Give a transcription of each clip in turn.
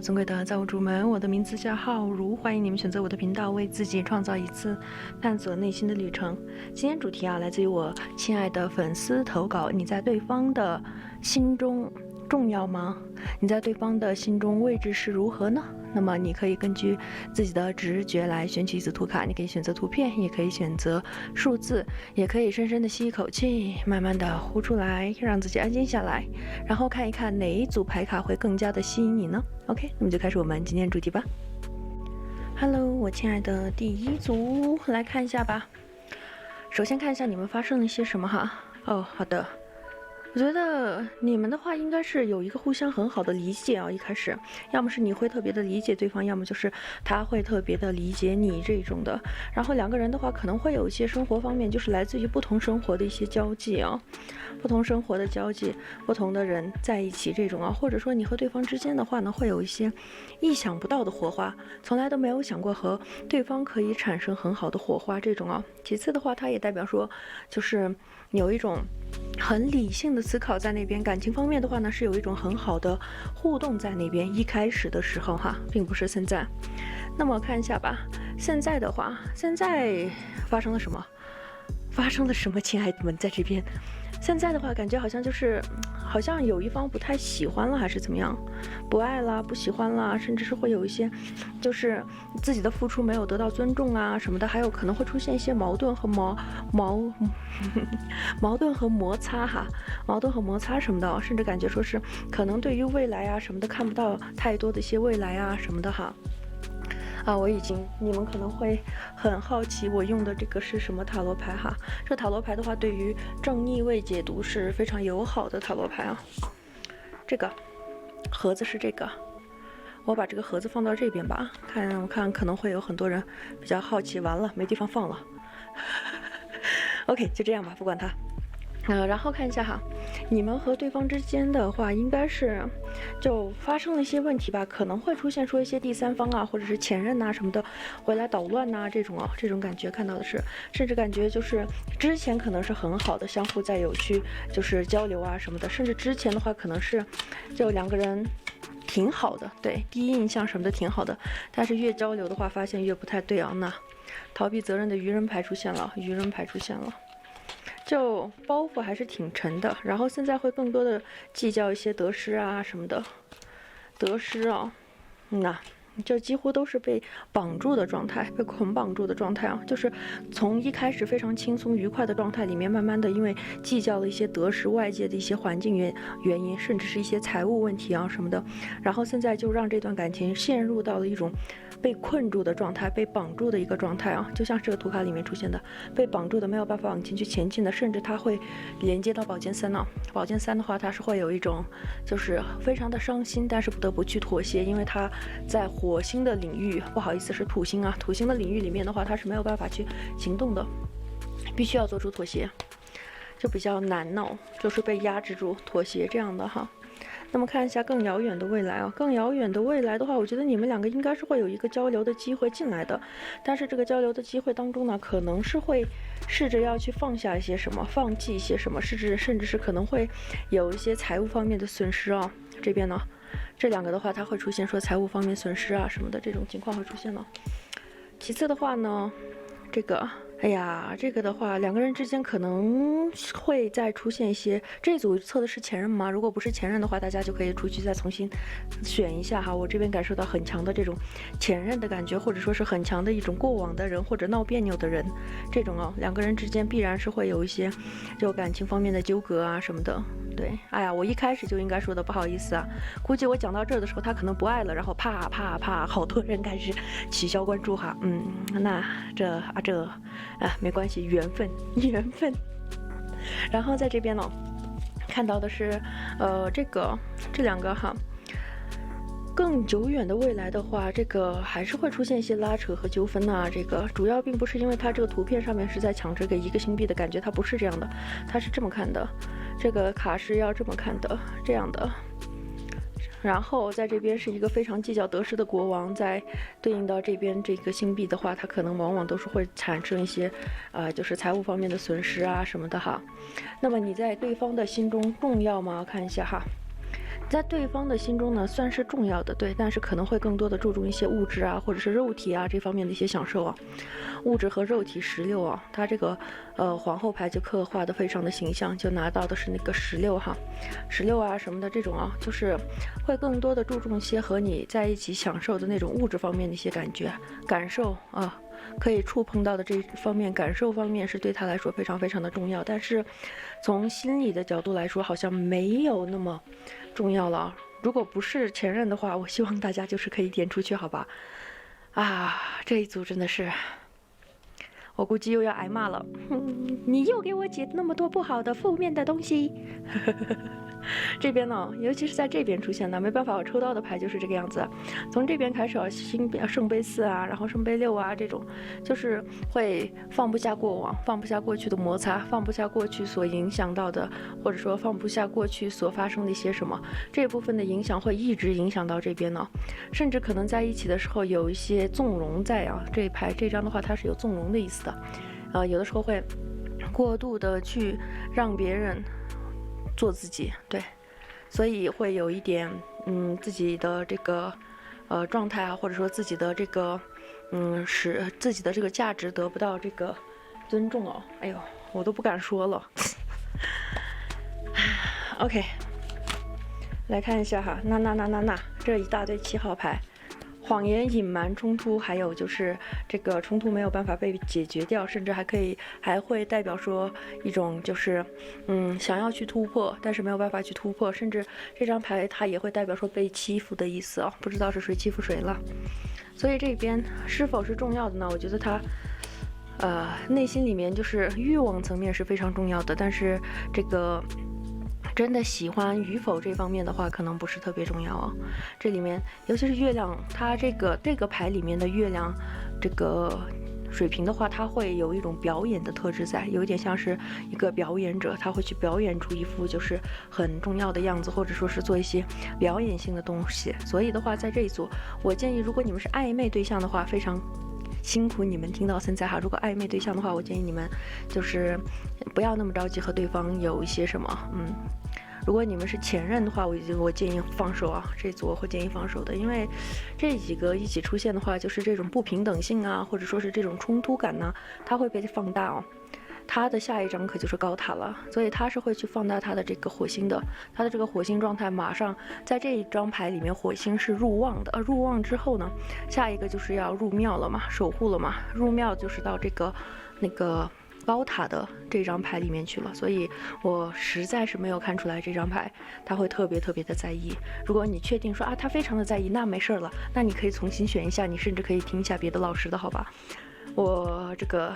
尊贵的造物主们，我的名字叫浩如，欢迎你们选择我的频道，为自己创造一次探索内心的旅程。今天主题来自于我亲爱的粉丝投稿：你在对方的心中重要吗？你在对方的心中位置是如何呢？那么你可以根据自己的直觉来选取一组图卡，你可以选择图片，也可以选择数字，也可以深深的吸一口气，慢慢的呼出来，让自己安静下来，然后看一看哪一组牌卡会更加的吸引你呢？ OK， 那么就开始我们今天的主题吧。Hello， 我亲爱的第一组，来看一下吧。首先看一下你们发生了些什么哈。哦，好的。我觉得你们的话应该是有一个互相很好的理解啊，一开始，要么是你会特别的理解对方，要么就是他会特别的理解你这种的。然后两个人的话可能会有一些生活方面，就是来自于不同生活的一些交际啊，不同生活的交际，不同的人在一起这种啊，或者说你和对方之间的话呢，会有一些意想不到的火花，从来都没有想过和对方可以产生很好的火花这种啊。其次的话，它也代表说，就是有一种很理性的思考在那边，感情方面的话呢，是有一种很好的互动在那边。一开始的时候哈，并不是现在。那么看一下吧，现在的话，现在发生了什么？发生了什么，亲爱的们，在这边？现在的话，感觉好像就是，好像有一方不太喜欢了，还是怎么样，不爱啦，不喜欢啦，甚至是会有一些，就是自己的付出没有得到尊重啊什么的，还有可能会出现一些矛盾和矛盾和摩擦哈，矛盾和摩擦什么的，甚至感觉说是可能对于未来啊什么的看不到太多的一些未来啊什么的哈。你们可能会很好奇我用的这个是什么塔罗牌哈。这塔罗牌的话，对于正逆位解读是非常友好的塔罗牌啊。这个盒子是这个，我把这个盒子放到这边吧，我看可能会有很多人比较好奇，完了没地方放了。OK， 就这样吧，不管它。然后看一下哈，你们和对方之间的话，应该是就发生了一些问题吧，可能会出现说一些第三方啊，或者是前任呐什么的回来捣乱呐这种啊，这种感觉看到的是，甚至感觉就是之前可能是很好的，相互在有去就是交流啊什么的，甚至之前的话可能是就两个人挺好的，对，第一印象什么的挺好的，但是越交流的话，发现越不太对啊。那逃避责任的愚人牌出现了，愚人牌出现了。就包袱还是挺沉的，然后现在会更多的计较一些得失啊什么的，得失啊，这几乎都是被绑住的状态，被捆绑住的状态啊，就是从一开始非常轻松愉快的状态里面，慢慢的因为计较了一些得失、外界的一些环境原因，甚至是一些财务问题啊什么的，然后现在就让这段感情陷入到了一种被困住的状态，被绑住的一个状态啊，就像这个图卡里面出现的，被绑住的没有办法往前去前进的，甚至它会连接到宝剑三啊。宝剑三的话，它是会有一种就是非常的伤心，但是不得不去妥协，因为它在火星的领域，不好意思是土星啊，土星的领域里面的话，它是没有办法去行动的，必须要做出妥协，就比较难闹，就是被压制住妥协这样的哈。那么看一下更遥远的未来啊，更遥远的未来的话，我觉得你们两个应该是会有一个交流的机会进来的，但是这个交流的机会当中呢，可能是会试着要去放下一些什么，放弃一些什么，甚至是可能会有一些财务方面的损失啊。这边呢，这两个的话，它会出现说财务方面损失啊什么的这种情况会出现了。其次的话呢，这个的话，两个人之间可能会再出现一些。这组测的是前任吗？如果不是前任的话，大家就可以出去再重新选一下哈。我这边感受到很强的这种前任的感觉，或者说是很强的一种过往的人或者闹别扭的人，这种两个人之间必然是会有一些就感情方面的纠葛啊什么的。对，我一开始就应该说的，不好意思啊。估计我讲到这儿的时候，他可能不爱了，然后啪，好多人开始取消关注哈。那没关系，缘分。然后在这边呢，看到的是，这两个哈。更久远的未来的话，这个还是会出现一些拉扯和纠纷呐。这个主要并不是因为它这个图片上面是在抢着给一个星币的感觉，它不是这样的，它是这么看的。这个卡是要这么看的，这样的。然后在这边是一个非常计较得失的国王，在对应到这边这个星币的话，它可能往往都是会产生一些，就是财务方面的损失啊什么的哈。那么你在对方的心中重要吗？看一下哈。在对方的心中呢，算是重要的，对，但是可能会更多的注重一些物质啊，或者是肉体啊这方面的一些享受啊。物质和肉体16啊，它这个皇后牌就刻画的非常的形象，就拿到的是那个16哈，16啊什么的这种啊，就是会更多的注重一些和你在一起享受的那种物质方面的一些感受啊。可以触碰到的这方面感受方面是对他来说非常非常的重要，但是从心理的角度来说好像没有那么重要了。如果不是前任的话，我希望大家就是可以点出去好吧。啊，这一组真的是我估计又要挨骂了，你又给我解那么多不好的负面的东西。这边呢，尤其是在这边出现的，没办法，我抽到的牌就是这个样子。从这边开始啊，圣杯4啊，然后圣杯6啊，这种就是会放不下过往，放不下过去的摩擦，放不下过去所影响到的，或者说放不下过去所发生的一些什么，这部分的影响会一直影响到这边呢，甚至可能在一起的时候有一些纵容在啊。这一排这张的话，它是有纵容的意思的，有的时候会过度的去让别人做自己，对，所以会有一点自己的这个状态啊，或者说自己的这个使自己的这个价值得不到这个尊重哦。哎呦，我都不敢说了。OK， 来看一下哈，那这一大堆7号牌。谎言、隐瞒、冲突，还有就是这个冲突没有办法被解决掉，甚至还会代表说一种就是想要去突破，但是没有办法去突破，甚至这张牌它也会代表说被欺负的意思哦，不知道是谁欺负谁了。所以这边是否是重要的呢？我觉得它内心里面就是欲望层面是非常重要的，但是这个真的喜欢与否这方面的话，可能不是特别重要哦。这里面，尤其是月亮，它这个牌里面的月亮，这个水瓶的话，它会有一种表演的特质在，有一点像是一个表演者，他会去表演出一副就是很重要的样子，或者说是做一些表演性的东西。所以的话，在这一组，我建议，如果你们是暧昧对象的话，非常辛苦你们听到现在哈。如果暧昧对象的话，我建议你们就是不要那么着急和对方有一些什么如果你们是前任的话，我建议放手啊，这组我会建议放手的，因为这几个一起出现的话，就是这种不平等性啊，或者说是这种冲突感呢，它会被放大哦。它的下一张可就是高塔了，所以它是会去放大它的这个火星的，它的这个火星状态马上在这一张牌里面，火星是入旺的，入旺之后呢，下一个就是要入庙了嘛，守护了嘛，入庙就是到这个那个高塔的这张牌里面去了，所以我实在是没有看出来这张牌他会特别的在意。如果你确定说他非常的在意，那没事了，那你可以重新选一下，你甚至可以听一下别的老师的好吧。我这个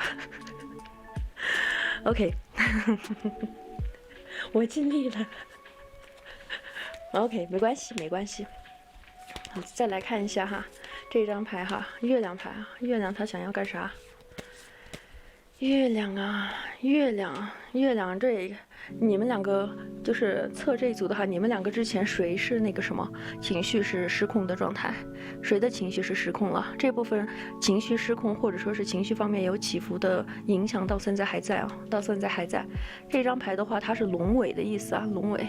OK 我尽力了。OK， 没关系。好，再来看一下哈，这张牌哈，月亮牌啊，月亮他想要干啥？月亮，这你们两个就是测这一组的话，你们两个之前谁是那个什么情绪是失控的状态？谁的情绪是失控了？这部分情绪失控或者说是情绪方面有起伏的影响，到现在还在啊，到现在还在。这张牌的话，它是龙尾的意思啊，龙尾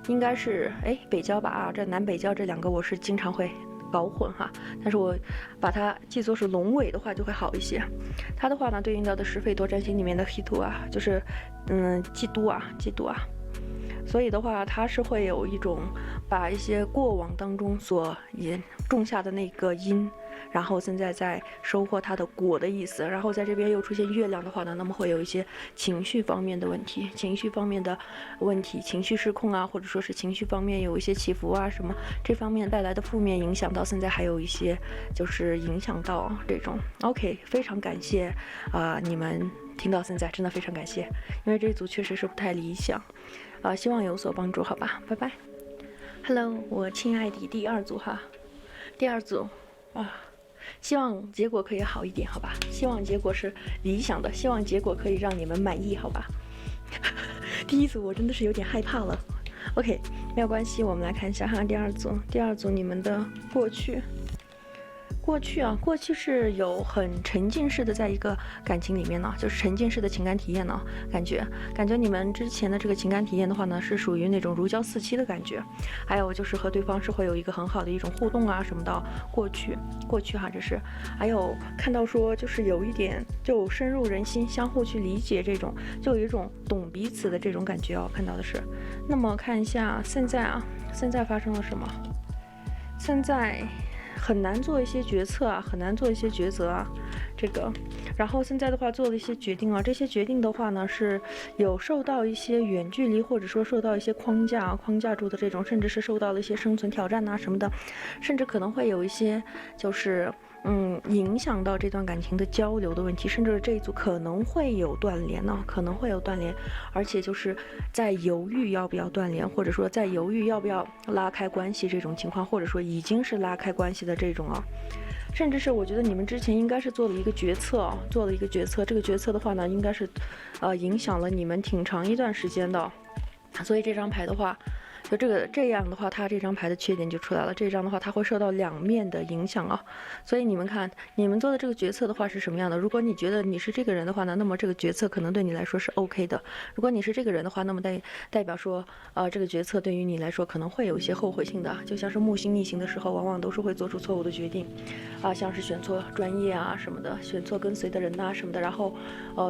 应该是北交吧啊，这南北交这两个我是经常会搞混哈，但是我把它记作是龙尾的话就会好一些。它的话呢，对应到的是费多占星里面的黑土啊，就是嫉妒啊。所以的话，它是会有一种把一些过往当中所种下的那个因，然后现在在收获它的果的意思。然后在这边又出现月亮的话呢，那么会有一些情绪方面的问题，情绪失控啊，或者说是情绪方面有一些起伏啊什么，这方面带来的负面影响到现在还有一些就是影响到这种。OK， 非常感谢你们听到现在，真的非常感谢，因为这一组确实是不太理想希望有所帮助，好吧，拜拜。Hello， 我亲爱的第二组哈，第二组希望结果可以好一点，好吧，希望结果是理想的，希望结果可以让你们满意，好吧。第一组我真的是有点害怕了。OK， 没有关系，我们来看一下哈，第二组你们的过去过去啊，过去是有很沉浸式的在一个感情里面呢，就是沉浸式的情感体验呢，感觉你们之前的这个情感体验的话呢，是属于那种如胶似漆的感觉，还有就是和对方是会有一个很好的一种互动啊什么的。过去哈，这是，还有看到说就是有一点就深入人心，相互去理解这种，就有一种懂彼此的这种感觉哦，看到的是。那么看一下现在啊，现在发生了什么？现在很难做一些决策啊，很难做一些抉择啊，这个，然后现在的话做了一些决定啊，这些决定的话呢是有受到一些远距离或者说受到一些框架住的这种，甚至是受到了一些生存挑战呐什么的，甚至可能会有一些就是影响到这段感情的交流的问题，甚至这一组可能会有断联呢，可能会有断联，而且就是在犹豫要不要断联，或者说在犹豫要不要拉开关系这种情况，或者说已经是拉开关系的这种啊，甚至是我觉得你们之前应该是做了一个决策啊，做了一个决策，这个决策的话呢，应该是影响了你们挺长一段时间的，所以这张牌的话。就这样的话，它这张牌的缺点就出来了。这张的话，它会受到两面的影响啊。所以你们看，你们做的这个决策的话是什么样的？如果你觉得你是这个人的话呢，那么这个决策可能对你来说是 OK 的。如果你是这个人的话，那么代表说，这个决策对于你来说可能会有一些后悔性的。就像是木星逆行的时候，往往都是会做出错误的决定，像是选错专业啊什么的，选错跟随的人呐什么的，然后，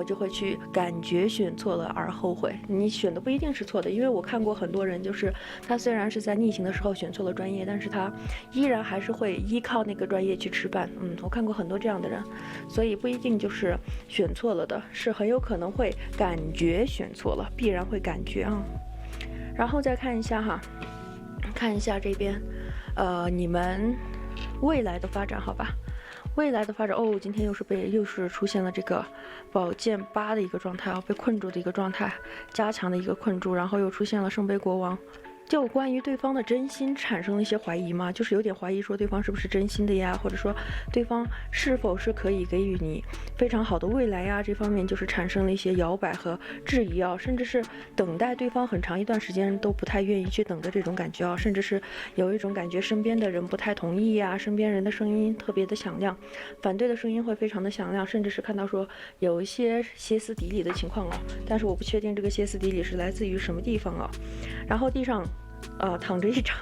就会去感觉选错了而后悔。你选的不一定是错的，因为我看过很多人就是。他虽然是在逆行的时候选错了专业，但是他依然还是会依靠那个专业去吃饭。我看过很多这样的人，所以不一定就是选错了的，是很有可能会感觉选错了，必然会感觉啊。然后再看一下哈，看一下这边，你们未来的发展，好吧？未来的发展哦，今天又是出现了这个宝剑8的一个状态啊，被困住的一个状态，加强的一个困住，然后又出现了圣杯国王。就关于对方的真心产生了一些怀疑嘛，就是有点怀疑说对方是不是真心的呀，或者说对方是否是可以给予你非常好的未来呀，这方面就是产生了一些摇摆和质疑啊，甚至是等待对方很长一段时间都不太愿意去等的这种感觉啊，甚至是有一种感觉身边的人不太同意呀，身边人的声音特别的响亮，反对的声音会非常的响亮，甚至是看到说有一些歇斯底里的情况啊，但是我不确定这个歇斯底里是来自于什么地方啊。然后地上躺着一张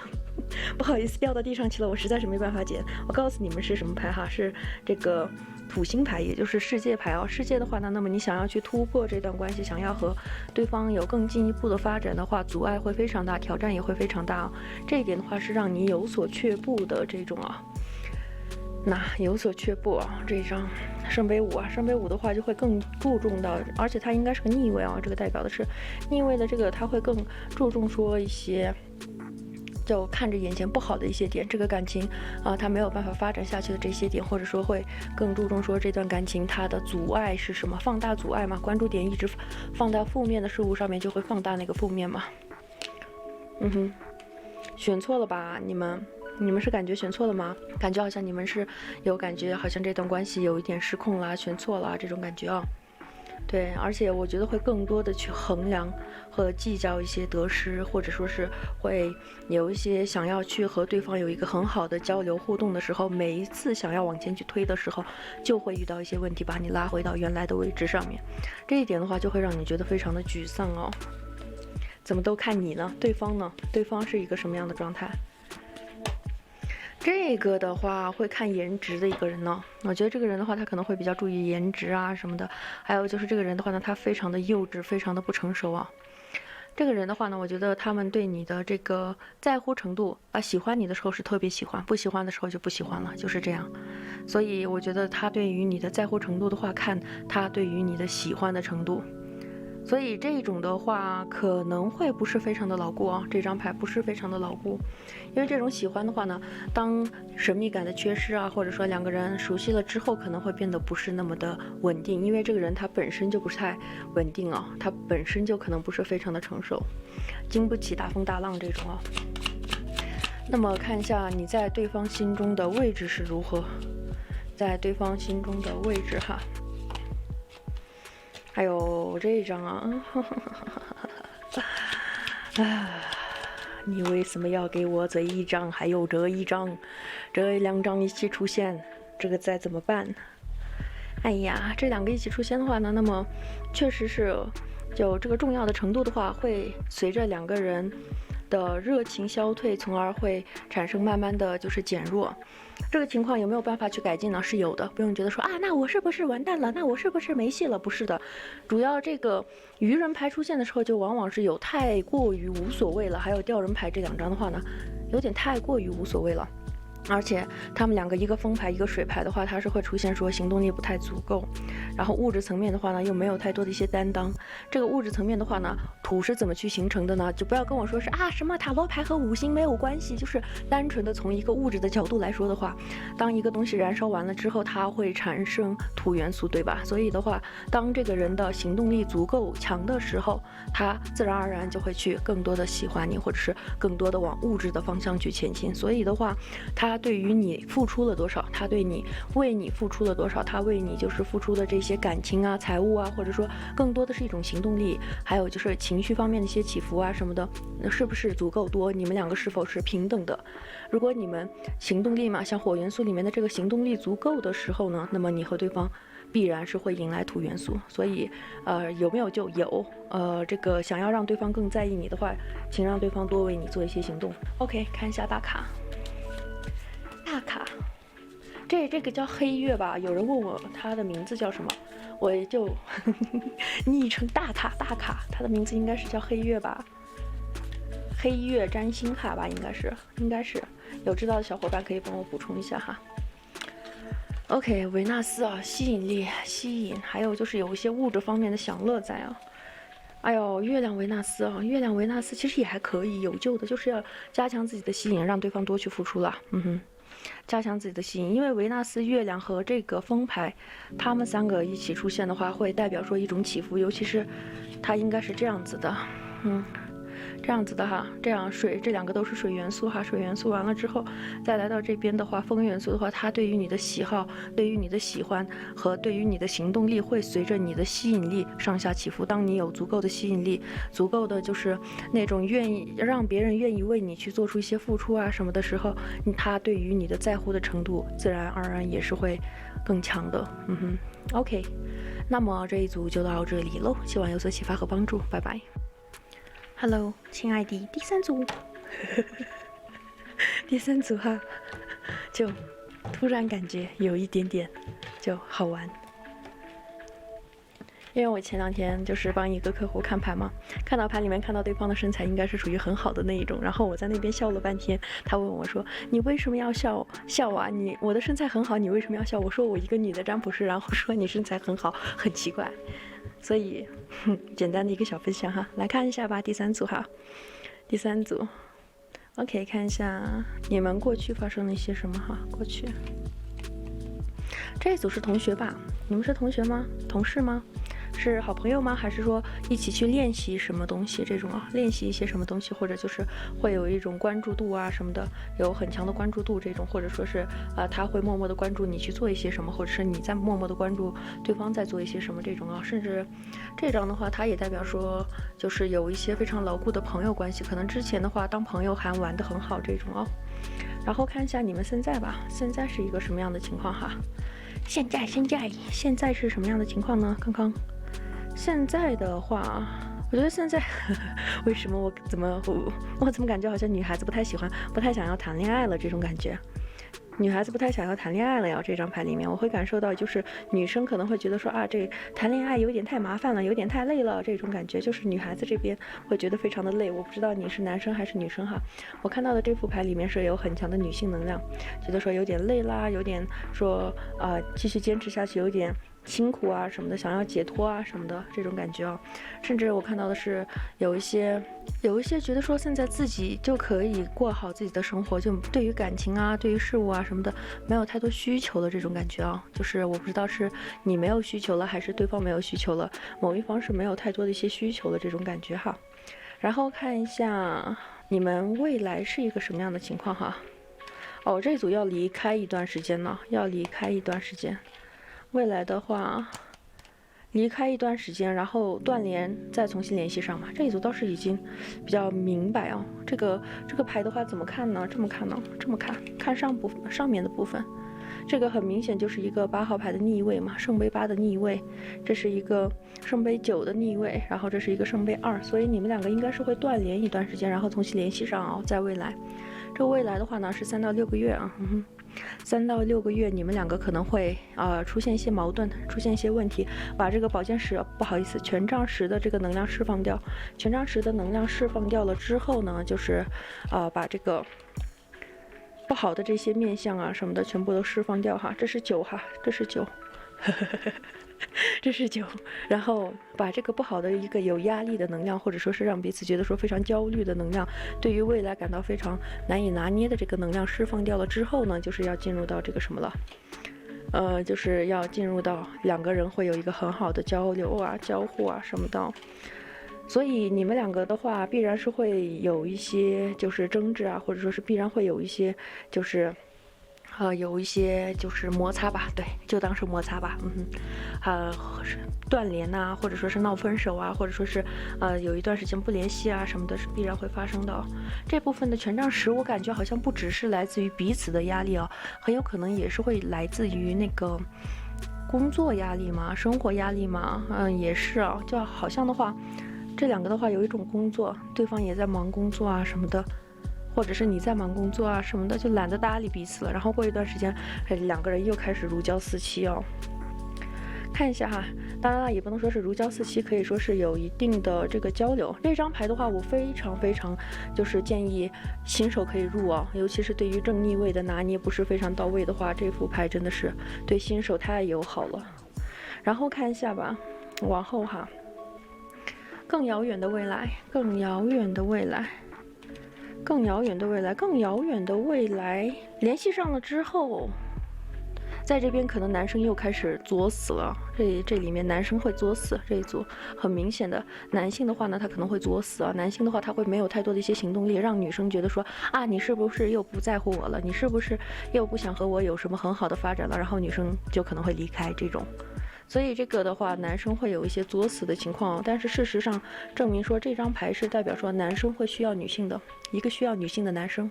不好意思掉到地上去了，我实在是没办法捡。我告诉你们是什么牌哈，是这个土星牌，也就是世界牌啊。世界的话呢，那么你想要去突破这段关系，想要和对方有更进一步的发展的话，阻碍会非常大，挑战也会非常大。这一点的话是让你有所却步的这种啊。那有所却步啊，这张圣杯5啊，圣杯5的话就会更注重到，而且它应该是个逆位啊，这个代表的是逆位的这个，它会更注重说一些，就看着眼前不好的一些点，这个感情它没有办法发展下去的这些点，或者说会更注重说这段感情它的阻碍是什么，放大阻碍嘛，关注点一直放到负面的事物上面，就会放大那个负面嘛。选错了吧，你们是感觉选错了吗？感觉好像你们是有感觉，好像这段关系有一点失控啦，选错了这种感觉啊。对，而且我觉得会更多的去衡量和计较一些得失，或者说是会有一些想要去和对方有一个很好的交流互动的时候，每一次想要往前去推的时候，就会遇到一些问题，把你拉回到原来的位置上面。这一点的话，就会让你觉得非常的沮丧哦。怎么都看你呢？对方呢？对方是一个什么样的状态？这个的话会看颜值的一个人呢，我觉得这个人的话，他可能会比较注意颜值啊什么的。还有就是这个人的话呢，他非常的幼稚，非常的不成熟啊。这个人的话呢，我觉得他们对你的这个在乎程度喜欢你的时候是特别喜欢，不喜欢的时候就不喜欢了，就是这样。所以我觉得他对于你的在乎程度的话，看他对于你的喜欢的程度。所以这种的话可能会不是非常的牢固啊，这张牌不是非常的牢固，因为这种喜欢的话呢，当神秘感的缺失啊，或者说两个人熟悉了之后，可能会变得不是那么的稳定，因为这个人他本身就不是太稳定啊，他本身就可能不是非常的成熟，经不起大风大浪这种啊。那么看一下你在对方心中的位置是如何，在对方心中的位置哈。还有这一张啊，你为什么要给我这一张？还有这一张，这2张一起出现，这个再怎么办？哎呀，这两个一起出现的话呢，那么确实是就这个重要的程度的话，会随着两个人的热情消退，从而会产生慢慢的就是减弱。这个情况有没有办法去改进呢？是有的，不用觉得说啊，那我是不是完蛋了？那我是不是没戏了？不是的，主要这个愚人牌出现的时候，就往往是有太过于无所谓了。还有吊人牌这两张的话呢，有点太过于无所谓了。而且他们两个一个风牌一个水牌的话，它是会出现说行动力不太足够，然后物质层面的话呢又没有太多的一些担当。这个物质层面的话呢，土是怎么去形成的呢？就不要跟我说是啊什么塔罗牌和五行没有关系，就是单纯的从一个物质的角度来说的话，当一个东西燃烧完了之后，它会产生土元素，对吧？所以的话，当这个人的行动力足够强的时候，他自然而然就会去更多的喜欢你，或者是更多的往物质的方向去前进。所以的话，他对于你付出了多少，他对你为你付出了多少，他为你就是付出的这些感情啊、财务啊，或者说更多的是一种行动力，还有就是情绪方面的一些起伏啊什么的，是不是足够多？你们两个是否是平等的？如果你们行动力嘛，像火元素里面的这个行动力足够的时候呢，那么你和对方必然是会迎来土元素。所以有没有就有，这个想要让对方更在意你的话，请让对方多为你做一些行动。 OK， 看一下大卡。大卡，这个叫黑月吧？有人问我他的名字叫什么，我也就昵称大卡。他的名字应该是叫黑月吧？黑月占星卡吧？应该是。有知道的小伙伴可以帮我补充一下哈。OK， 维纳斯啊，吸引力、吸引，还有就是有一些物质方面的享乐在啊。哎呦，月亮维纳斯啊，月亮维纳斯其实也还可以，有救的，就是要加强自己的吸引，让对方多去付出了。加强自己的吸引，因为维纳斯、月亮和这个风牌，他们三个一起出现的话，会代表说一种起伏，尤其是它应该是这样子的，这样子的哈，这样水这两个都是水元素哈，水元素完了之后，再来到这边的话，风元素的话，它对于你的喜好、对于你的喜欢和对于你的行动力，会随着你的吸引力上下起伏。当你有足够的吸引力，足够的就是那种愿意让别人愿意为你去做出一些付出啊什么的时候，他对于你的在乎的程度，自然而然也是会更强的。OK， 那么这一组就到这里喽，希望有所启发和帮助，拜拜。Hello， 亲爱的第三组，第三组哈，就突然感觉有一点点就好玩，因为我前两天就是帮一个客户看牌嘛，看到牌里面看到对方的身材应该是属于很好的那一种，然后我在那边笑了半天，他问我说：“你为什么要笑啊？我的身材很好，你为什么要笑？”我说：“我一个女的占卜师，然后说你身材很好，很奇怪。”所以简单的一个小分享哈，来看一下吧，第三组哈，第三组 OK， 看一下你们过去发生了一些什么哈，过去这一组是同学吧？你们是同学吗？同事吗？是好朋友吗？还是说一起去练习什么东西这种啊？练习一些什么东西，或者就是会有一种关注度啊什么的，有很强的关注度这种，或者说是他会默默的关注你去做一些什么，或者是你在默默的关注对方在做一些什么这种啊。甚至这张的话，它也代表说就是有一些非常牢固的朋友关系，可能之前的话当朋友还玩得很好这种哦。然后看一下你们现在吧，现在是一个什么样的情况哈？现在是什么样的情况呢？刚现在的话，我觉得现在为什么我怎么感觉好像女孩子不太想要谈恋爱了这种感觉，女孩子不太想要谈恋爱了呀。这张牌里面我会感受到，就是女生可能会觉得说这谈恋爱有点太麻烦了，有点太累了，这种感觉就是女孩子这边会觉得非常的累。我不知道你是男生还是女生哈，我看到的这副牌里面是有很强的女性能量，觉得说有点累啦，有点说继续坚持下去有点辛苦啊什么的，想要解脱啊什么的这种感觉哦。甚至我看到的是有一些觉得说现在自己就可以过好自己的生活，就对于感情啊对于事物啊什么的没有太多需求的这种感觉啊。就是我不知道是你没有需求了还是对方没有需求了，某一方是没有太多的一些需求的这种感觉哈。然后看一下你们未来是一个什么样的情况哈。这组要离开一段时间呢，未来的话离开一段时间，然后断联再重新联系上嘛。这一组倒是已经比较明白哦。这个牌的话怎么看呢？这么看呢？看上面的部分，这个很明显就是一个8号牌的逆位嘛，圣杯8的逆位，这是一个圣杯9的逆位，然后这是一个圣杯2，所以你们两个应该是会断联一段时间，然后重新联系上啊，在未来。这个未来的话呢是3到6个月啊，3到6个月你们两个可能会出现一些矛盾，出现一些问题，把这个宝剑十，不好意思，权杖十的这个能量释放掉，权杖十的能量释放掉了之后呢，就是把这个不好的这些面相啊什么的全部都释放掉哈，这是9哈，这是9。这是9，然后把这个不好的一个有压力的能量，或者说是让彼此觉得说非常焦虑的能量，对于未来感到非常难以拿捏的这个能量释放掉了之后呢，就是要进入到这个什么了，就是要进入到两个人会有一个很好的交流啊、交互啊什么的。所以你们两个的话，必然是会有一些就是争执啊，或者说是必然会有一些就是有一些就是摩擦吧，对，就当是摩擦吧，断联呐，或者说是闹分手啊，或者说是有一段时间不联系啊什么的，是必然会发生的。这部分的权杖十，我感觉好像不只是来自于彼此的压力啊，很有可能也是会来自于那个工作压力嘛，生活压力嘛，也是啊，就好像的话，这两个的话有一种工作，对方也在忙工作啊什么的。或者是你在忙工作啊什么的，就懒得搭理彼此了。然后过一段时间，两个人又开始如胶似漆哦。看一下哈，当然了，也不能说是如胶似漆，可以说是有一定的这个交流。这张牌的话，我非常就是建议新手可以入啊，尤其是对于正逆位的拿捏不是非常到位的话，这副牌真的是对新手太友好了。然后看一下吧，往后哈，更遥远的未来，更遥远的未来。更遥远的未来，更遥远的未来，联系上了之后，在这边可能男生又开始作死了。这里面男生会作死，这一组很明显的。男性的话呢，他可能会作死啊。男性的话，他会没有太多的一些行动力，让女生觉得说啊，你是不是又不在乎我了？你是不是又不想和我有什么很好的发展了？然后女生就可能会离开这种。所以这个的话，男生会有一些作死的情况，但是事实上证明说这张牌是代表说男生会需要女性的一个需要女性的男生，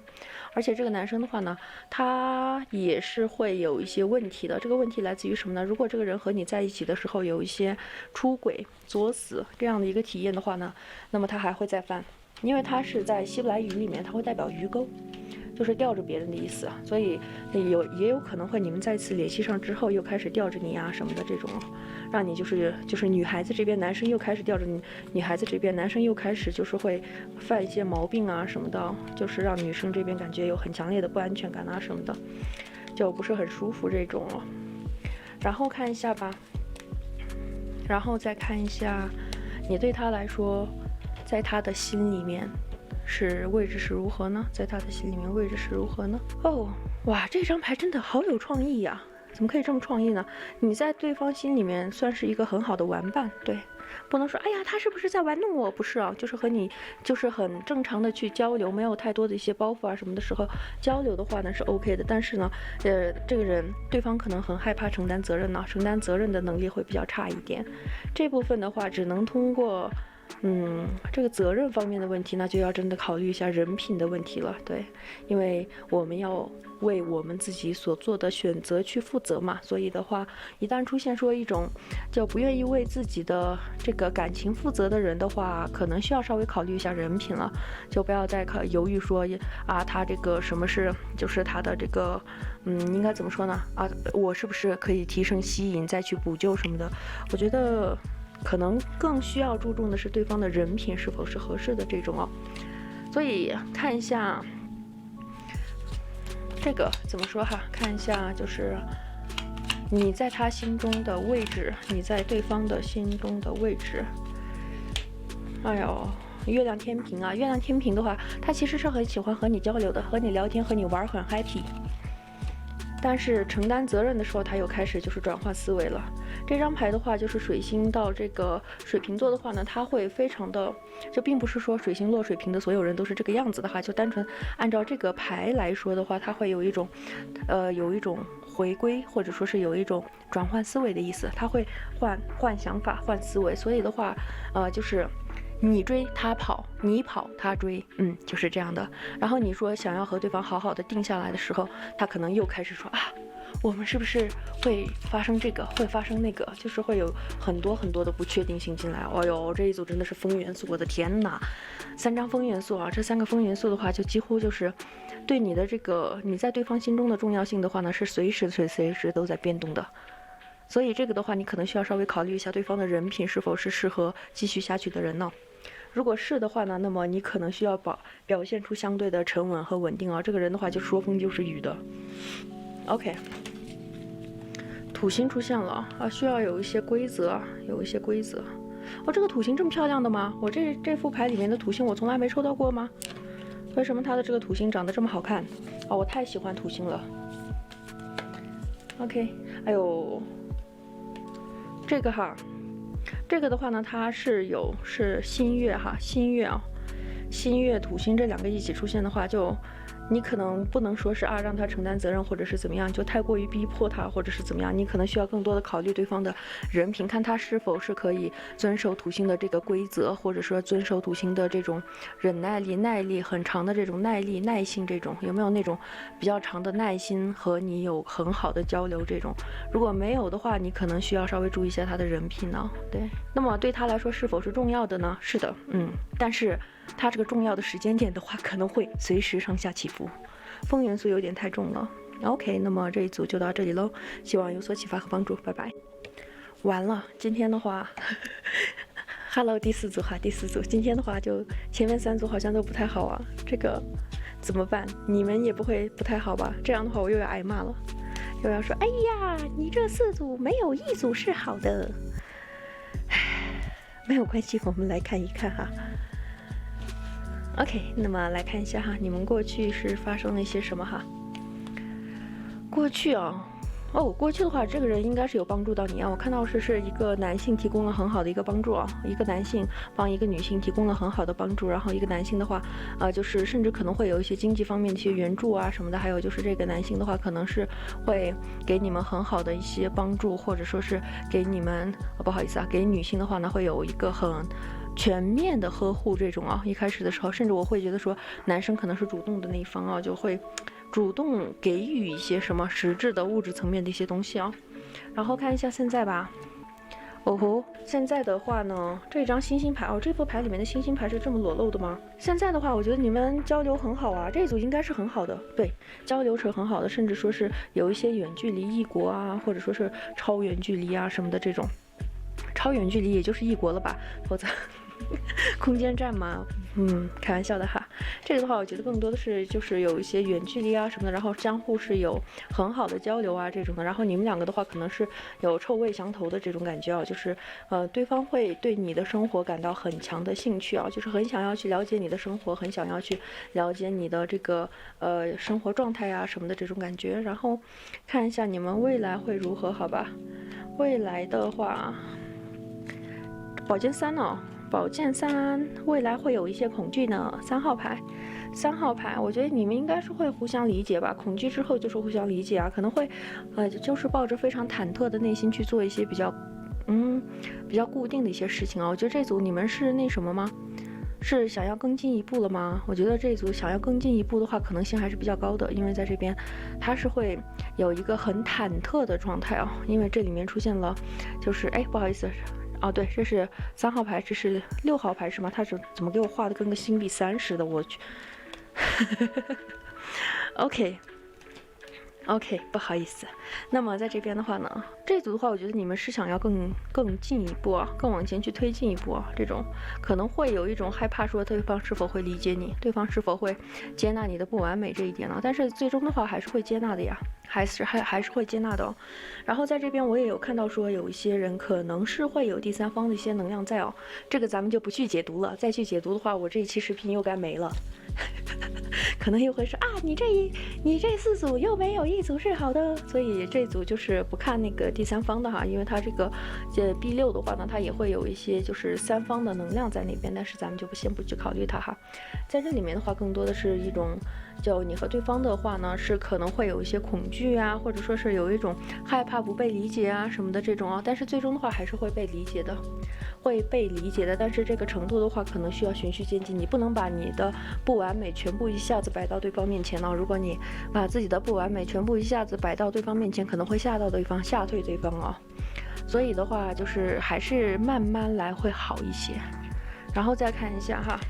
而且这个男生的话呢，他也是会有一些问题的。这个问题来自于什么呢？如果这个人和你在一起的时候有一些出轨、作死这样的一个体验的话呢，那么他还会再犯，因为他是在希伯来语里面，他会代表鱼钩。就是吊着别人的意思，所以也有可能会你们再次联系上之后又开始吊着你啊什么的这种，让你就是女孩子这边男生又开始吊着你，女孩子这边男生又开始就是会犯一些毛病啊什么的，就是让女生这边感觉有很强烈的不安全感啊什么的，就不是很舒服这种了。然后看一下吧，然后再看一下你对他来说，在他的心里面。是位置是如何呢？在他的心里面位置是如何呢？哇，这张牌真的好有创意呀！怎么可以这么创意呢？你在对方心里面算是一个很好的玩伴，对，不能说哎呀他是不是在玩弄我？不是啊，就是和你就是很正常的去交流，没有太多的一些包袱啊什么的时候交流的话呢是 OK 的。但是呢，这个人对方可能很害怕承担责任呢，承担责任的能力会比较差一点。这部分的话只能通过。这个责任方面的问题，那就要真的考虑一下人品的问题了。对，因为我们要为我们自己所做的选择去负责嘛。所以的话，一旦出现说一种就不愿意为自己的这个感情负责的人的话，可能需要稍微考虑一下人品了，就不要再犹豫说啊，他这个什么是就是他的这个应该怎么说呢？啊，我是不是可以提升吸引再去补救什么的？我觉得。可能更需要注重的是对方的人品是否是合适的这种哦，所以看一下这个怎么说哈？看一下就是你在他心中的位置，你在对方的心中的位置。哎呦，月亮天平啊，月亮天平的话，他其实是很喜欢和你交流的，和你聊天，和你玩，很 happy。但是承担责任的时候，他又开始就是转换思维了。这张牌的话，就是水星到这个水瓶座的话呢，他会非常的，就并不是说水星落水瓶的所有人都是这个样子的哈，就单纯按照这个牌来说的话，他会有一种回归，或者说是有一种转换思维的意思，他会换想法，换思维，所以的话，就是你追他跑，你跑他追，就是这样的。然后你说想要和对方好好的定下来的时候，他可能又开始说啊，我们是不是会发生这个，会发生那个，就是会有很多很多的不确定性进来。哎呦，这一组真的是风元素，我的天哪！3张风元素啊，这3个风元素的话，就几乎就是对你的这个你在对方心中的重要性的话呢，是随时都在变动的。所以这个的话，你可能需要稍微考虑一下对方的人品是否是适合继续下去的人呢。如果是的话呢，那么你可能需要表现出相对的沉稳和稳定啊。这个人的话就说风就是雨的。OK， 土星出现了啊，需要有一些规则，有一些规则。哦，这个土星这么漂亮的吗？我这副牌里面的土星我从来没抽到过吗？为什么它的这个土星长得这么好看？哦，我太喜欢土星了。OK， 哎呦，这个哈。这个的话呢，它是新月哈，新月啊，新月土星这2个一起出现的话，就你可能不能说是让他承担责任，或者是怎么样，就太过于逼迫他，或者是怎么样，你可能需要更多的考虑对方的人品，看他是否是可以遵守土星的这个规则，或者说遵守土星的这种忍耐力、耐力很长的这种耐力、耐性，这种有没有那种比较长的耐心和你有很好的交流这种。如果没有的话，你可能需要稍微注意一下他的人品呢。对，那么对他来说是否是重要的呢？是的，但是他这个重要的时间点的话，可能会随时上下起伏，风元素有点太重了。OK， 那么这一组就到这里喽，希望有所启发和帮助，拜拜。完了，今天的话，Hello 第4组哈，第4组，今天的话就前面3组好像都不太好啊，这个怎么办？你们也不会不太好吧？这样的话我又要挨骂了，又要说，哎呀，你这4组没有1组是好的。没有关系，我们来看一看哈。OK， 那么来看一下哈，你们过去是发生了一些什么哈？过去啊，过去的话，这个人应该是有帮助到你啊。我看到是一个男性提供了很好的一个帮助啊，一个男性帮一个女性提供了很好的帮助，然后一个男性的话，就是甚至可能会有一些经济方面的一些援助啊什么的，还有就是这个男性的话，可能是会给你们很好的一些帮助，或者说是给你们，不好意思啊，给女性的话呢，会有一个很全面的呵护这种啊。一开始的时候，甚至我会觉得说，男生可能是主动的那一方啊，就会主动给予一些什么实质的物质层面的一些东西啊。然后看一下现在吧，现在的话呢，这张星星牌这副牌里面的星星牌是这么裸露的吗？现在的话，我觉得你们交流很好啊，这一组应该是很好的，对，交流是很好的，甚至说是有一些远距离异国啊，或者说是超远距离啊什么的这种。超远距离也就是异国了吧，否则空间站嘛，开玩笑的哈。这个的话，我觉得更多的是就是有一些远距离啊什么的，然后相互是有很好的交流啊这种的。然后你们2个的话，可能是有臭味相投的这种感觉啊，就是对方会对你的生活感到很强的兴趣啊，就是很想要去了解你的生活，很想要去了解你的这个生活状态啊什么的这种感觉。然后看一下你们未来会如何，好吧？未来的话，宝剑3呢？宝剑3未来会有一些恐惧呢。3号牌，我觉得你们应该是会互相理解吧。恐惧之后就是互相理解啊，可能会，就是抱着非常忐忑的内心去做一些比较固定的一些事情啊。我觉得这组你们是那什么吗？是想要更进一步了吗？我觉得这组想要更进一步的话，可能性还是比较高的，因为在这边它是会有一个很忐忑的状态啊。因为这里面出现了，就是不好意思。对，这是3号牌，这是6号牌是吗？他是怎么给我画的跟个星币3似的？我去。OK， 不好意思。那么在这边的话呢，这组的话，我觉得你们是想要更进一步啊，更往前去推进一步啊。这种可能会有一种害怕，说对方是否会理解你，对方是否会接纳你的不完美这一点呢？但是最终的话还是会接纳的呀，还是会接纳的哦。然后在这边我也有看到说，有一些人可能是会有第三方的一些能量在哦，这个咱们就不去解读了。再去解读的话，我这一期视频又该没了。可能又会说你这4组又没有1组是好的，所以这组就是不看那个第三方的哈，因为它这个B6的话呢，它也会有一些就是3方的能量在那边，但是咱们就先不去考虑它哈。在这里面的话，更多的是一种就你和对方的话呢，是可能会有一些恐惧啊，或者说是有一种害怕不被理解啊什么的这种啊，但是最终的话还是会被理解的。会被理解的，但是这个程度的话，可能需要循序渐进。你不能把你的不完美全部一下子摆到对方面前了。如果你把自己的不完美全部一下子摆到对方面前，可能会吓到对方，吓退对方啊。所以的话，就是还是慢慢来会好一些。然后再看一下哈。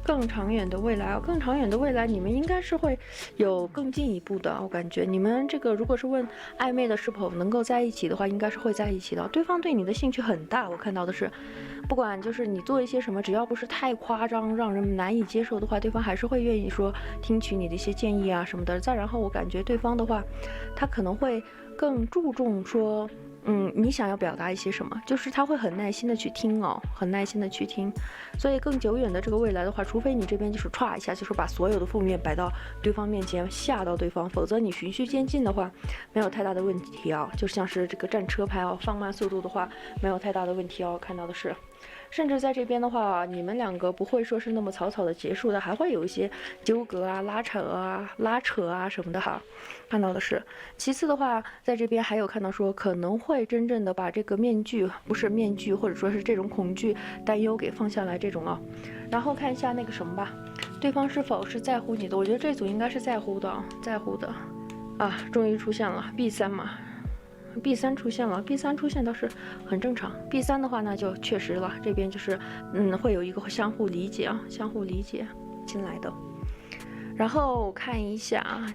更长远的未来啊，更长远的未来，你们应该是会有更进一步的。我感觉你们这个如果是问暧昧的是否能够在一起的话，应该是会在一起的。对方对你的兴趣很大，我看到的是，不管就是你做一些什么，只要不是太夸张，让人难以接受的话，对方还是会愿意说听取你的一些建议啊什么的。再然后，我感觉对方的话，他可能会更注重说。你想要表达一些什么？就是他会很耐心的去听哦，很耐心的去听。所以更久远的这个未来的话，除非你这边就是歘一下，就是把所有的负面摆到对方面前，吓到对方，否则你循序渐进的话，没有太大的问题啊。就像是这个战车拍哦，放慢速度的话，没有太大的问题哦。看到的是。甚至在这边的话，你们两个不会说是那么草草的结束的，还会有一些纠葛啊、拉扯啊什么的哈。看到的是，其次的话，在这边还有看到说可能会真正的把这个面具，不是面具，或者说是这种恐惧、担忧给放下来这种啊。然后看一下那个什么吧，对方是否是在乎你的？我觉得这组应该是在乎的，在乎的啊，终于出现了 B3嘛。B3出现了 ，B3出现倒是很正常。B3的话呢，就确实了，这边就是会有一个相互理解啊，相互理解进来的。然后看一下啊，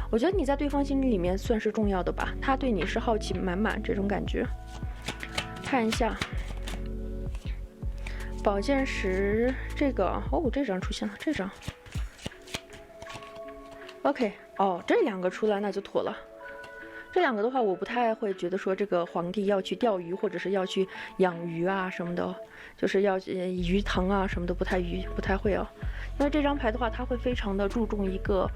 我觉得你在对方心里面算是重要的吧，他对你是好奇满满这种感觉。看一下宝剑十这个哦，这张出现了，这张。OK， 哦，这两个出来那就妥了。这两个的话，我不太会觉得说这个皇帝要去钓鱼，或者是要去养鱼啊什么的，就是要鱼塘啊什么的，不太会啊。因为这张牌的话，它会非常的注重一个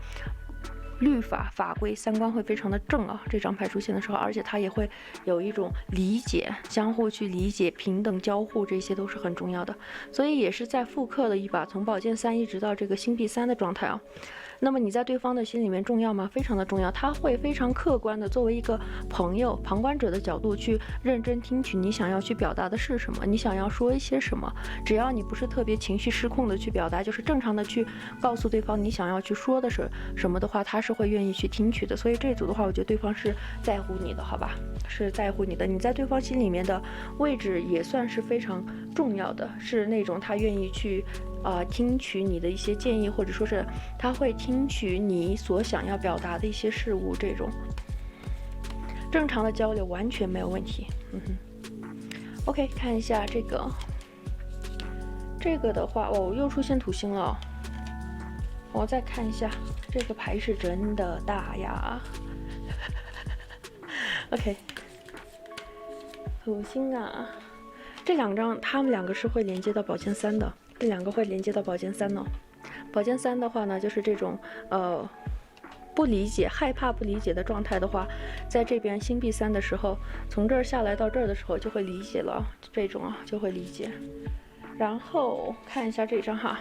律法法规，三观会非常的正啊。这张牌出现的时候，而且它也会有一种理解，相互去理解，平等交互，这些都是很重要的。所以也是在复刻了一把从宝剑3一直到这个星币3的状态啊。那么你在对方的心里面重要吗？非常的重要，他会非常客观的作为一个朋友、旁观者的角度去认真听取你想要去表达的是什么，你想要说一些什么。只要你不是特别情绪失控的去表达，就是正常的去告诉对方你想要去说的是什么的话，他是会愿意去听取的。所以这组的话，我觉得对方是在乎你的，好吧？是在乎你的，你在对方心里面的位置也算是非常重要的，是那种他愿意去听取你的一些建议，或者说是他会听取你所想要表达的一些事物，这种正常的交流完全没有问题。OK， 看一下这个的话，哦，又出现土星了。我再看一下，这个牌是真的大呀。OK， 土星啊，这两张他们两个是会连接到宝剑3的。这两个会连接到宝剑3呢。宝剑3的话呢，就是这种不理解、害怕不理解的状态的话，在这边星币3的时候，从这儿下来到这儿的时候就会理解了，这种啊就会理解。然后看一下这张哈。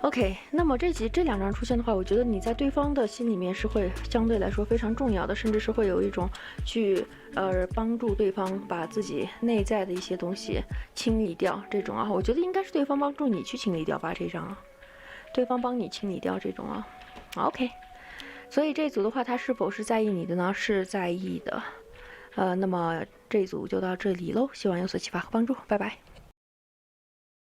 OK， 那么这两张出现的话，我觉得你在对方的心里面是会相对来说非常重要的，甚至是会有一种去帮助对方把自己内在的一些东西清理掉这种啊，我觉得应该是对方帮助你去清理掉吧，这张啊，对方帮你清理掉这种啊。OK， 所以这组的话，他是否是在意你的呢？是在意的。那么这组就到这里喽，希望有所启发和帮助，拜拜。